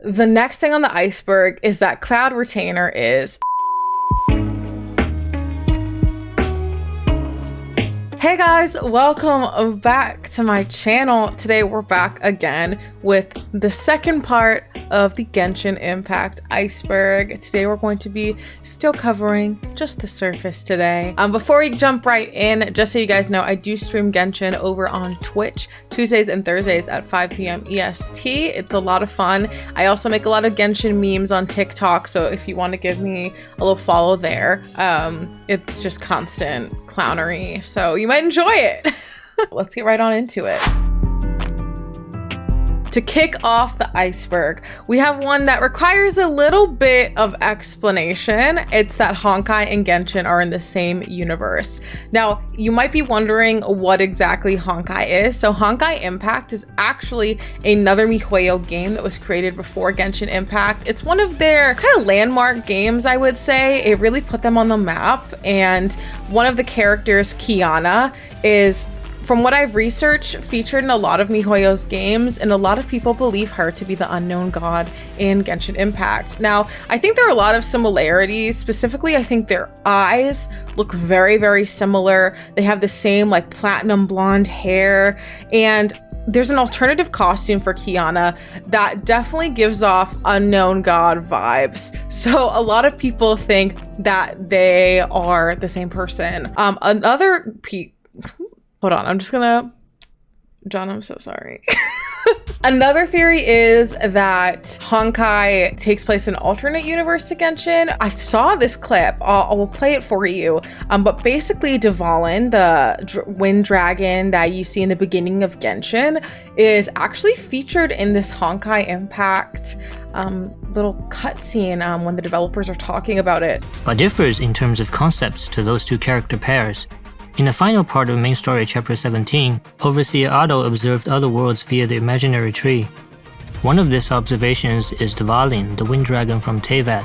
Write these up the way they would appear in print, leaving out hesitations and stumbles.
The next thing on the iceberg is that Cloud Retainer is... Hey guys, welcome back to my channel. Today we're back again with the second part of the Genshin Impact Iceberg. Today we're going to be still covering just the surface today. Before we jump right in, just so you guys know, I do stream Genshin over on Twitch Tuesdays and Thursdays at 5 p.m. EST. It's a lot of fun. I also make a lot of Genshin memes on TikTok, so if you want to give me a little follow there, it's just constant clownery, so you might enjoy it. Let's get right on into it. To kick off the iceberg, we have one that requires a little bit of explanation. It's that Honkai and Genshin are in the same universe. Now, you might be wondering what exactly Honkai is. So Honkai Impact is actually another miHoYo game that was created before Genshin Impact. It's one of their kind of landmark games, I would say. It really put them on the map. And one of the characters, Qiyana, is, from what I've researched, featured in a lot of miHoYo's games, and a lot of people believe her to be the unknown god in Genshin Impact. Now, I think there are a lot of similarities. Specifically, I think their eyes look very, very similar. They have the same like platinum blonde hair, and there's an alternative costume for Qiyana that definitely gives off unknown god vibes. So a lot of people think that they are the same person. Hold on, I'm just gonna... John, I'm so sorry. Another theory is that Honkai takes place in an alternate universe to Genshin. I saw this clip, I will play it for you. But basically Dvalin, the wind dragon that you see in the beginning of Genshin, is actually featured in this Honkai Impact little cutscene when the developers are talking about it. But differs in terms of concepts to those two character pairs. In the final part of main story chapter 17, Overseer Otto observed other worlds via the imaginary tree. One of these observations is Dvalin, the wind dragon from Teyvat.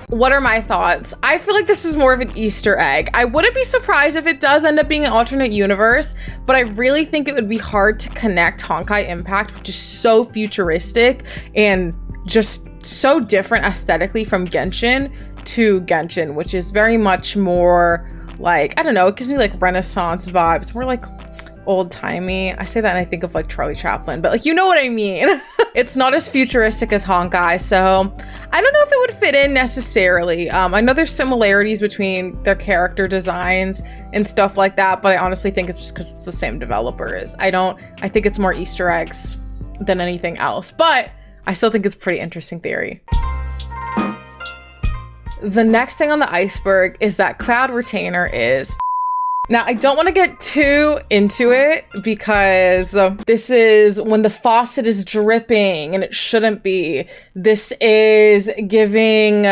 What are my thoughts? I feel like this is more of an Easter egg. I wouldn't be surprised if it does end up being an alternate universe, but I really think it would be hard to connect Honkai Impact, which is so futuristic and just so different aesthetically from Genshin, to Genshin, which is very much more like, I don't know, it gives me like Renaissance vibes. We're like old-timey. I say that and I think of like Charlie Chaplin, but like, you know what I mean. It's not as futuristic as Honkai, so I don't know if it would fit in necessarily. I know there's similarities between their character designs and stuff like that, but I honestly think it's just because it's the same developers. I think it's more Easter eggs than anything else, but I still think it's a pretty interesting theory. The next thing on the iceberg is that Cloud Retainer is... Now, I don't want to get too into it because this is when the faucet is dripping and it shouldn't be. This is giving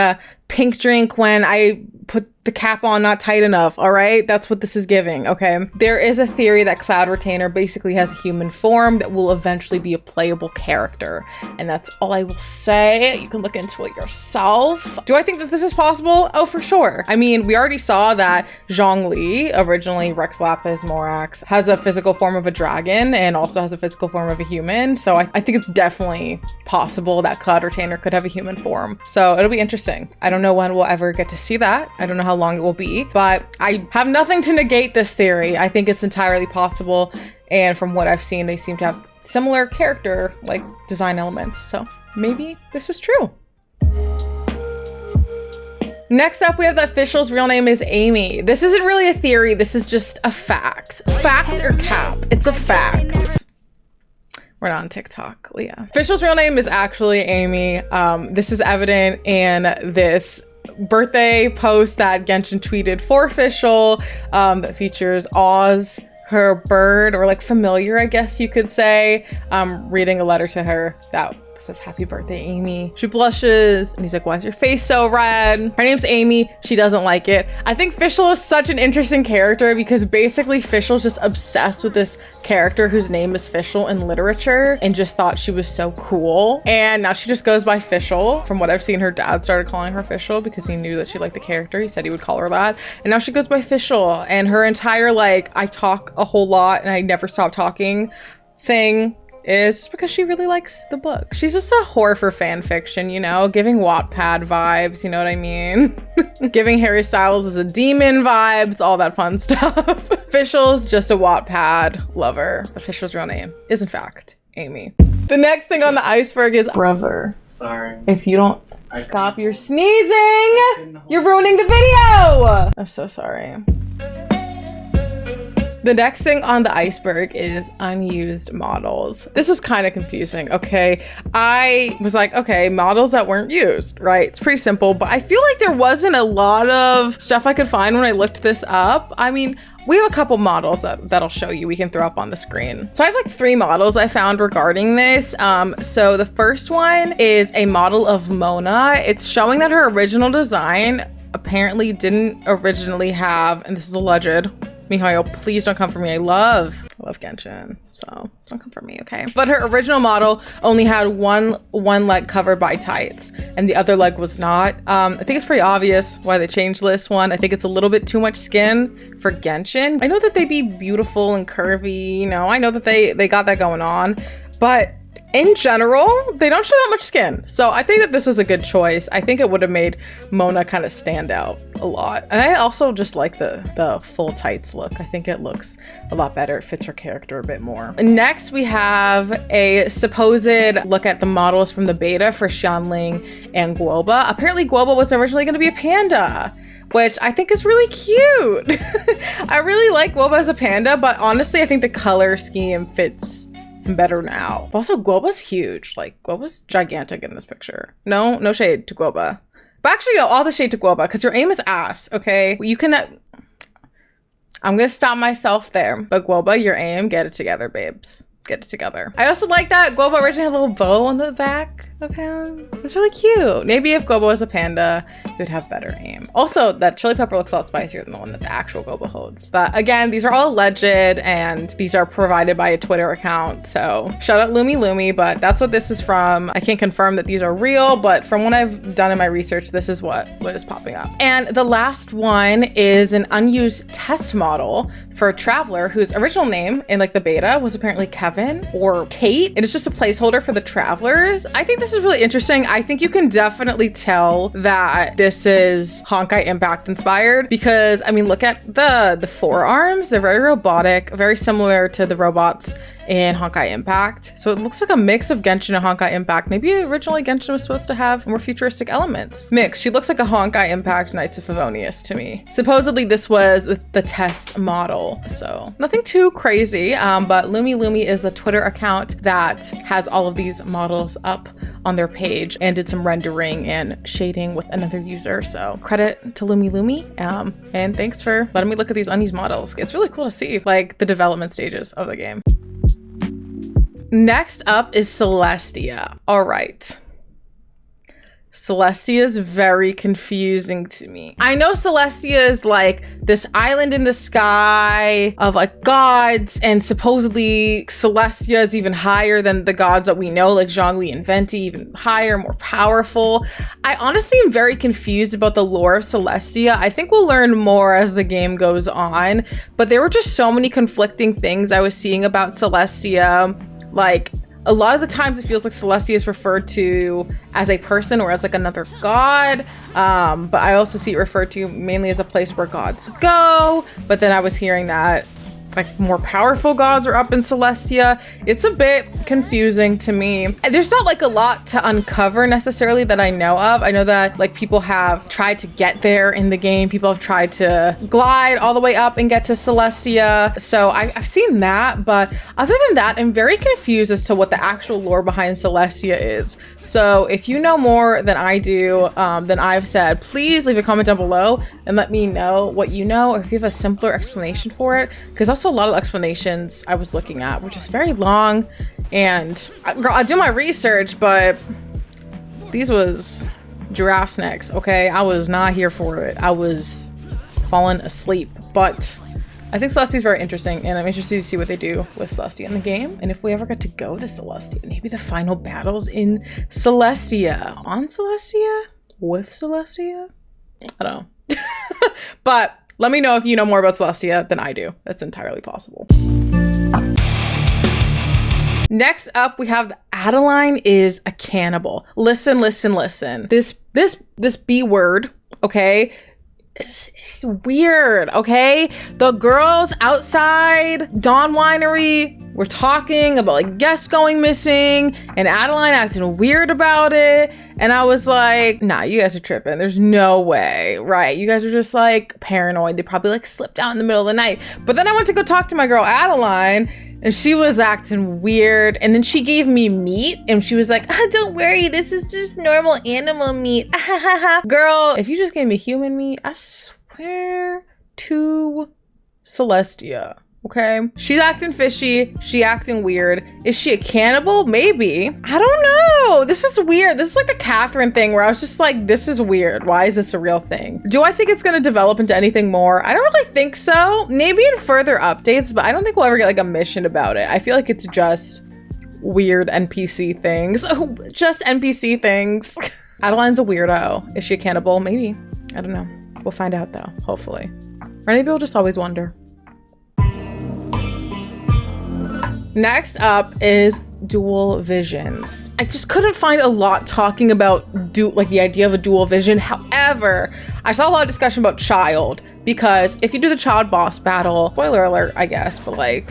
pink drink when I put the cap on not tight enough, all right? That's what this is giving, okay? There is a theory that Cloud Retainer basically has a human form that will eventually be a playable character. And that's all I will say. You can look into it yourself. Do I think that this is possible? Oh, for sure. I mean, we already saw that Zhongli, originally Rex Lapis Morax, has a physical form of a dragon and also has a physical form of a human. So I think it's definitely possible that Cloud Retainer could have a human form. So it'll be interesting. I don't know when we'll ever get to see that. I don't know how long it will be, but I have nothing to negate this theory. I think it's entirely possible, and from what I've seen, they seem to have similar character like design elements, so maybe this is true. Next up, we have that Fischl's real name is Amy. This isn't really a theory, this is just a fact. Fact or cap? It's a fact. We're not on TikTok, Leah. Fischl's real name is actually Amy. This is evident in this birthday post that Genshin tweeted for Fischl that features Oz, her bird, or like familiar, I guess you could say, reading a letter to her that says, "Happy birthday, Amy." She blushes and he's like, "Why is your face so red?" Her name's Amy. She doesn't like it. I think Fischl is such an interesting character because basically Fischl's just obsessed with this character whose name is Fischl in literature and just thought she was so cool. And now she just goes by Fischl. From what I've seen, her dad started calling her Fischl because he knew that she liked the character. He said he would call her that. And now she goes by Fischl. And her entire like, I talk a whole lot and I never stop talking thing is just because she really likes the book. She's just a whore for fan fiction, you know, giving Wattpad vibes, you know what I mean? Giving Harry Styles as a demon vibes, all that fun stuff. Fischl's just a Wattpad lover. But Fischl's real name is in fact Amy. The next thing on the iceberg is brother. Sorry. If you don't stop your sneezing, you're ruining the video. I'm so sorry. The next thing on the iceberg is unused models. This is kind of confusing, okay? I was like, okay, models that weren't used, right? It's pretty simple, but I feel like there wasn't a lot of stuff I could find when I looked this up. I mean, we have a couple models that'll show you, we can throw up on the screen. So I have like 3 models I found regarding this. So the first one is a model of Mona. It's showing that her original design apparently didn't originally have, and this is alleged, Mihail, please don't come for me. I love Genshin, so don't come for me, okay? But her original model only had one leg covered by tights, and the other leg was not. I think it's pretty obvious why they changed this one. I think it's a little bit too much skin for Genshin. I know that they be beautiful and curvy, you know, I know that they got that going on, but in general, they don't show that much skin. So I think that this was a good choice. I think it would have made Mona kind of stand out a lot. And I also just like the full tights look. I think it looks a lot better. It fits her character a bit more. Next, we have a supposed look at the models from the beta for Xianling and Guoba. Apparently Guoba was originally going to be a panda, which I think is really cute. I really like Guoba as a panda, but honestly, I think the color scheme fits better now. Also, Guoba's huge. Like, Guoba's gigantic in this picture. No shade to Guoba. But actually, no, all the shade to Guoba, because your aim is ass, okay? You can... I'm gonna stop myself there. But Guoba, your aim, get it together, babes. Get it together. I also like that Guoba originally had a little bow on the back of him. It's really cute. Maybe if Guoba was a panda, it would have better aim. Also, that chili pepper looks a lot spicier than the one that the actual Guoba holds. But again, these are all alleged and these are provided by a Twitter account. So shout out Lumi, but that's what this is from. I can't confirm that these are real, but from what I've done in my research, this is what is popping up. And the last one is an unused test model for a traveler whose original name in like the beta was apparently Kevin or Kate. And it's just a placeholder for the travelers. I think this is really interesting. I think you can definitely tell that this is Honkai Impact inspired because I mean, look at the forearms. They're very robotic, very similar to the robots in Honkai Impact. So it looks like a mix of Genshin and Honkai Impact. Maybe originally Genshin was supposed to have more futuristic elements. Mix. She looks like a Honkai Impact Knights of Favonius to me. Supposedly this was the test model. So nothing too crazy, but Lumi is the Twitter account that has all of these models up on their page and did some rendering and shading with another user. So credit to Lumi. And thanks for letting me look at these unused models. It's really cool to see like the development stages of the game. Next up is Celestia. All right. Celestia is very confusing to me. I know Celestia is like this island in the sky of like gods, and supposedly Celestia is even higher than the gods that we know, like Zhongli and Venti, even higher, more powerful. I honestly am very confused about the lore of Celestia. I think we'll learn more as the game goes on, but there were just so many conflicting things I was seeing about Celestia. Like, a lot of the times it feels like Celestia is referred to as a person or as like another god. But I also see it referred to mainly as a place where gods go. But then I was hearing that like more powerful gods are up in Celestia. It's a bit confusing to me. And there's not like a lot to uncover necessarily that I know of. I know that like people have tried to get there in the game. People have tried to glide all the way up and get to Celestia. So I've seen that, but other than that, I'm very confused as to what the actual lore behind Celestia is. So if you know more than I do, than I've said, please leave a comment down below and let me know what you know, or if you have a simpler explanation for it. Because also a lot of explanations I was looking at were just very long, and I do my research, but these was giraffe necks, okay? I was not here for it. I was falling asleep, but I think Celestia is very interesting, and I'm interested to see what they do with Celestia in the game, and if we ever get to go to Celestia, maybe the final battles in Celestia, on Celestia, with Celestia, I don't know. But let me know if you know more about Celestia than I do. That's entirely possible. Next up, we have Adelaide is a cannibal. Listen. This B word, okay? It's weird, okay? The girls outside Dawn Winery were talking about like guests going missing and Adelaide acting weird about it. And I was like, nah, you guys are tripping. There's no way, right? You guys are just like paranoid. They probably like slipped out in the middle of the night. But then I went to go talk to my girl Adelaide and she was acting weird. And then she gave me meat and she was like, don't worry, this is just normal animal meat. Girl, if you just gave me human meat, I swear to Celestia. Okay, she's acting fishy. She acting weird. Is she a cannibal? Maybe. I don't know. This is weird. This is like a Catherine thing where I was just like, this is weird. Why is this a real thing? Do I think it's going to develop into anything more? I don't really think so. Maybe in further updates, but I don't think we'll ever get like a mission about it. I feel like it's just weird NPC things. Oh, just NPC things. Adelaide's a weirdo. Is she a cannibal? Maybe. I don't know. We'll find out though, hopefully. Or maybe we'll just always wonder. Next up is dual visions. I just couldn't find a lot talking about the idea of a dual vision. However, I saw a lot of discussion about child, because if you do the child boss battle, spoiler alert, I guess, but like,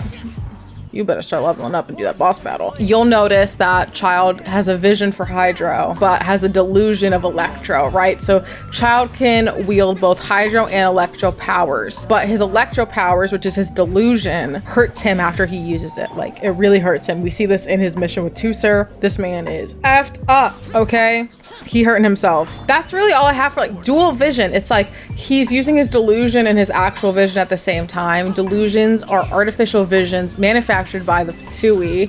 you better start leveling up and do that boss battle. You'll notice that Child has a vision for Hydro, but has a delusion of Electro, right? So Child can wield both Hydro and Electro powers, but his Electro powers, which is his delusion, hurts him after he uses it. Like, it really hurts him. We see this in his mission with Tusser. This man is effed up, okay? He hurting himself. That's really all I have for like dual vision. It's like he's using his delusion and his actual vision at the same time. Delusions are artificial visions manufactured by the Fatui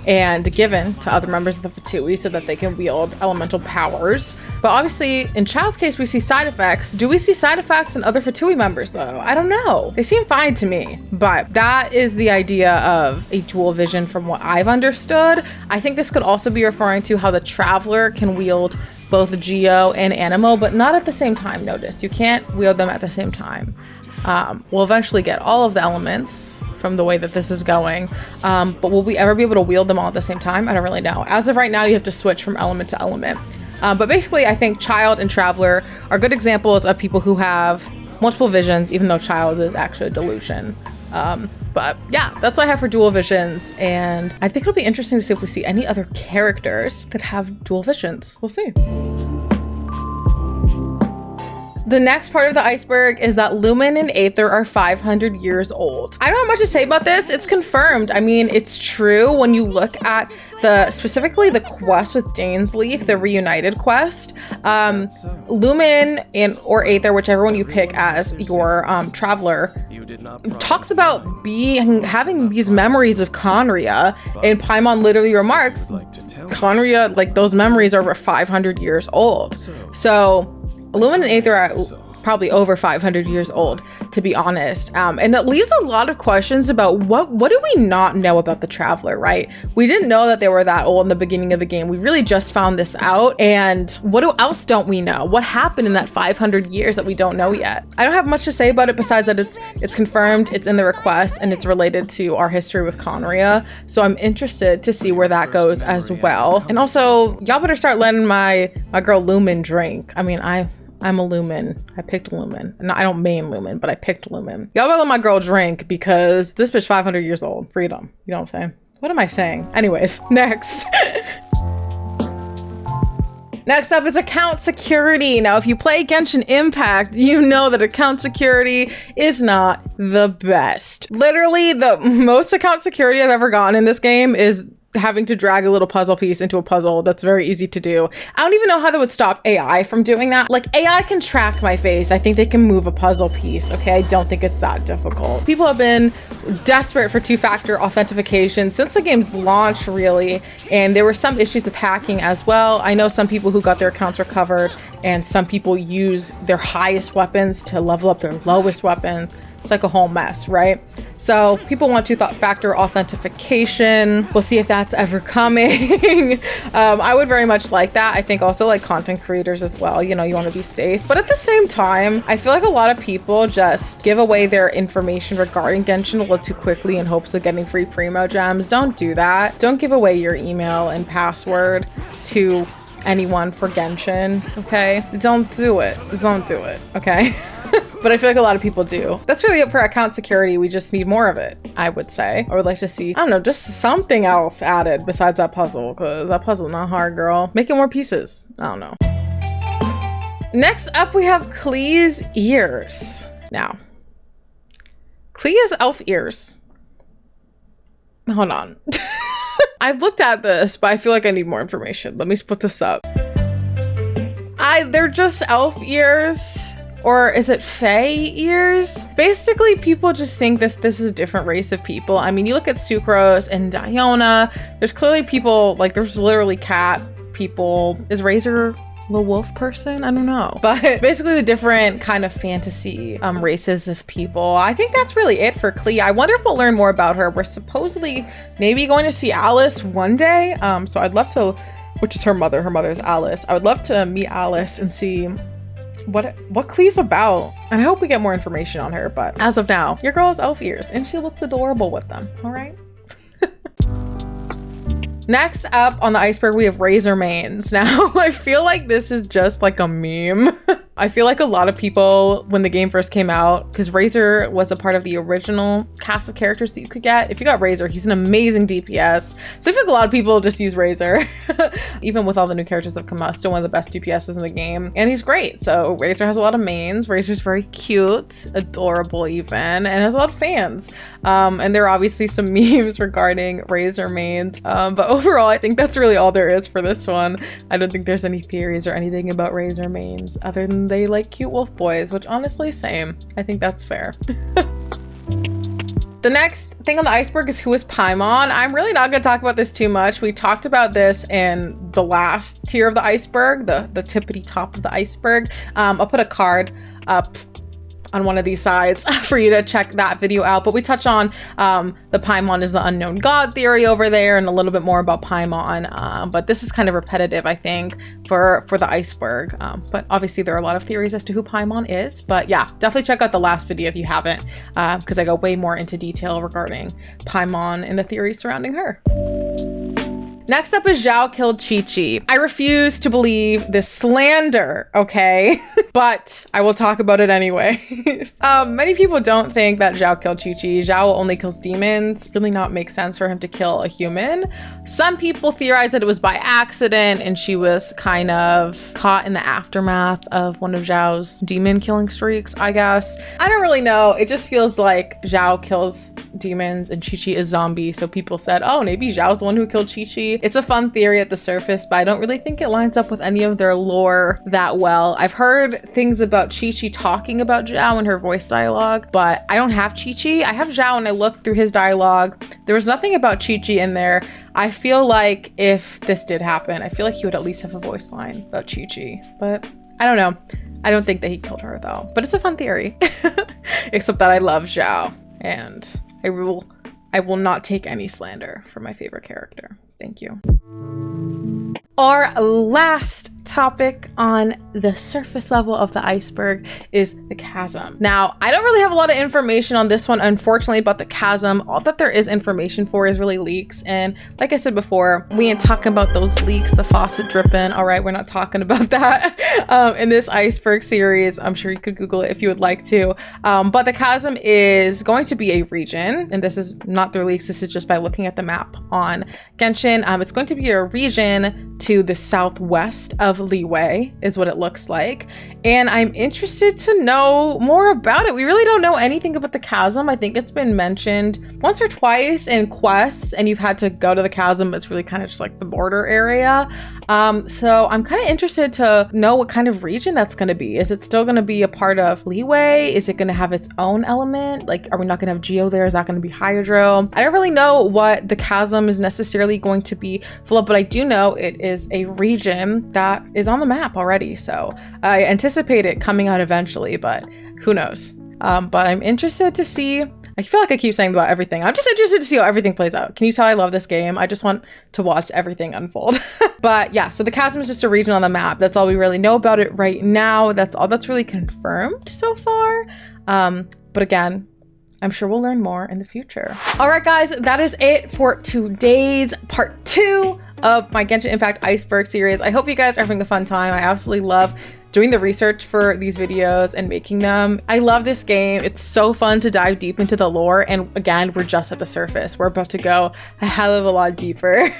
and given to other members of the Fatui so that they can wield elemental powers. But obviously, in Child's case, we see side effects. Do we see side effects in other Fatui members though? I don't know. They seem fine to me, but that is the idea of a dual vision from what I've understood. I think this could also be referring to how the Traveler can wield both Geo and Animo, but not at the same time. Notice, you can't wield them at the same time. We'll eventually get all of the elements from the way that this is going, but will we ever be able to wield them all at the same time? I don't really know. As of right now, you have to switch from element to element. But basically, I think Child and Traveler are good examples of people who have multiple visions, even though Child is actually a delusion. But yeah, that's what I have for dual visions, and I think it'll be interesting to see if we see any other characters that have dual visions. We'll see. The next part of the iceberg is that Lumen and Aether are 500 years old. I don't have much to say about this. It's confirmed. I mean, it's true when you look at specifically the quest with Dainsleif, the Reunited quest. Lumen or Aether, whichever one you pick as your Traveler, talks about having these memories of khaenriah, and Paimon literally remarks, khaenriah, like those memories are over 500 years old. So Lumen and Aether are probably over 500 years old, to be honest. And it leaves a lot of questions about what do we not know about the Traveler, right? We didn't know that they were that old in the beginning of the game. We really just found this out. And what else don't we know? What happened in that 500 years that we don't know yet? I don't have much to say about it besides that it's confirmed, it's in the request, and it's related to our history with khaenriah. So I'm interested to see where that goes as well. And also, y'all better start letting my girl Lumen drink. I mean, I'm a Lumen. I picked Lumen. No, I don't main Lumen, but I picked Lumen. Y'all better let my girl drink because this bitch 500 years old. Freedom. You know what I'm saying? What am I saying? Anyways, next. Next up is account security. Now, if you play Genshin Impact, you know that account security is not the best. Literally, the most account security I've ever gotten in this game is having to drag a little puzzle piece into a puzzle. That's very easy to do. I don't even know how that would stop AI from doing that. Like, AI can track my face. I think they can move a puzzle piece, okay? I don't think it's that difficult. People have been desperate for two-factor authentication since the game's launch, really, and there were some issues with hacking as well. I know some people who got their accounts recovered, and some people use their highest weapons to level up their lowest weapons. It's like a whole mess, right? So people want two-factor authentication. We'll see if that's ever coming. I would very much like that. I think also like content creators as well, you know, you want to be safe. But at the same time, I feel like a lot of people just give away their information regarding Genshin a little too quickly in hopes of getting free primo gems. Don't do that. Don't give away your email and password to anyone for Genshin, okay? Don't do it. Don't do it, okay? But I feel like a lot of people do. That's really it for account security. We just need more of it, I would say. I would like to see, I don't know, just something else added besides that puzzle, because that puzzle not hard, girl. Making more pieces. I don't know. Next up, we have Klee's ears. Now, Klee has elf ears. Hold on. I've looked at this, but I feel like I need more information. Let me split this up. They're just elf ears. Or is it fae ears? Basically, people just think this is a different race of people. I mean, you look at Sucrose and Diona. There's clearly people, like there's literally cat people. Is Razor the wolf person? I don't know. But basically the different kind of fantasy races of people. I think that's really it for Klee. I wonder if we'll learn more about her. We're supposedly maybe going to see Alice one day. So I'd love to, which is her mother. Her mother's Alice. I would love to meet Alice and see what Klee's about. And I hope we get more information on her. But as of now, your girl has elf ears and she looks adorable with them. All right. Next up on the iceberg, we have razor manes. Now, I feel like this is just like a meme. I feel like a lot of people, when the game first came out, because Razor was a part of the original cast of characters that you could get. If you got Razor, he's an amazing DPS. So I feel like a lot of people just use Razor. Even with all the new characters that have come out, still one of the best DPSs in the game. And he's great. So Razor has a lot of mains. Razor's very cute, adorable even, and has a lot of fans. And there are obviously some memes regarding Razor mains. But overall, I think that's really all there is for this one. I don't think there's any theories or anything about Razor mains other than they like cute wolf boys, which honestly, same. I think that's fair. The next thing on the iceberg is who is Paimon. I'm really not going to talk about this too much. We talked about this in the last tier of the iceberg, the tippity top of the iceberg. I'll put a card up on one of these sides for you to check that video out. But we touch on the Paimon is the unknown god theory over there and a little bit more about Paimon. But this is kind of repetitive, I think, for the iceberg. But obviously there are a lot of theories as to who Paimon is. But yeah, definitely check out the last video if you haven't, because I go way more into detail regarding Paimon and the theories surrounding her. Next up is Xiao killed Qiqi. I refuse to believe this slander, okay? But I will talk about it anyway. Many people don't think that Xiao killed Qiqi. Xiao only kills demons. Really not make sense for him to kill a human. Some people theorize that it was by accident and she was kind of caught in the aftermath of one of Xiao's demon killing streaks, I guess. I don't really know. It just feels like Xiao kills demons and Qiqi is zombie. So people said, oh, maybe Xiao's the one who killed Qiqi. It's a fun theory at the surface, but I don't really think it lines up with any of their lore that well. I've heard things about Qiqi talking about Xiao in her voice dialogue, but I don't have Qiqi. I have Xiao and I looked through his dialogue. There was nothing about Qiqi in there. I feel like if this did happen, I feel like he would at least have a voice line about Qiqi, but I don't know. I don't think that he killed her though, but it's a fun theory. Except that I love Xiao and I will not take any slander for my favorite character. Thank you. Our last topic on the surface level of the iceberg is the chasm. Now, I don't really have a lot of information on this one, unfortunately, about the chasm. All that there is information for is really leaks. And like I said before, we ain't talking about those leaks, the faucet dripping. All right, we're not talking about that in this iceberg series. I'm sure you could Google it if you would like to. But the chasm is going to be a region, and this is not through leaks. This is just by looking at the map on Genshin. It's going to be a region to the southwest of Liyue is what it looks like, and I'm interested to know more about it. We really don't know anything about the chasm. I think it's been mentioned once or twice in quests and you've had to go to the chasm. It's really kind of just like the border area. So I'm kind of interested to know what kind of region that's going to be. Is it still going to be a part of Liyue? Is it going to have its own element? Like, are we not going to have Geo there? Is that going to be Hydro? I don't really know what the chasm is necessarily going to be full of, but I do know it is a region that is on the map already. So I anticipate it coming out eventually, but who knows? But I'm interested to see. I feel like I keep saying about everything. I'm just interested to see how everything plays out. Can you tell I love this game? I just want to watch everything unfold. But yeah, so the chasm is just a region on the map. That's all we really know about it right now. That's all that's really confirmed so far. But again, I'm sure we'll learn more in the future. All right, guys, that is it for today's part 2 of my Genshin Impact Iceberg series. I hope you guys are having a fun time. I absolutely love doing the research for these videos and making them. I love this game. It's so fun to dive deep into the lore. And again, we're just at the surface. We're about to go a hell of a lot deeper.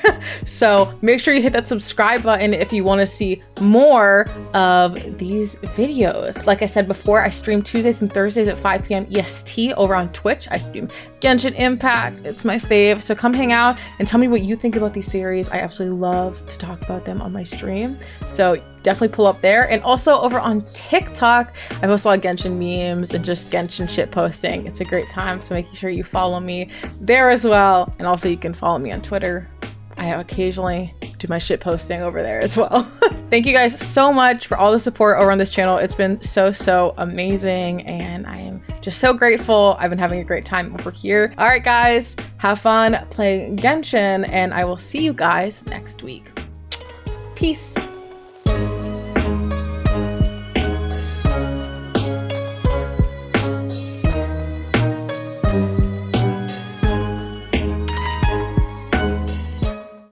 So make sure you hit that subscribe button if you want to see more of these videos. Like I said before, I stream Tuesdays and Thursdays at 5 p.m. EST over on Twitch. I stream Genshin Impact. It's my fave. So come hang out and tell me what you think about these series. I absolutely love to talk about them on my stream. So definitely pull up there. And also over on TikTok, I post a lot of Genshin memes and just Genshin shit posting. It's a great time. So making sure you follow me there as well. And also you can follow me on Twitter. I occasionally do my shit posting over there as well. Thank you guys so much for all the support over on this channel. It's been so amazing and I am just so grateful. I've been having a great time over here. All right, guys, have fun playing Genshin and I will see you guys next week. Peace.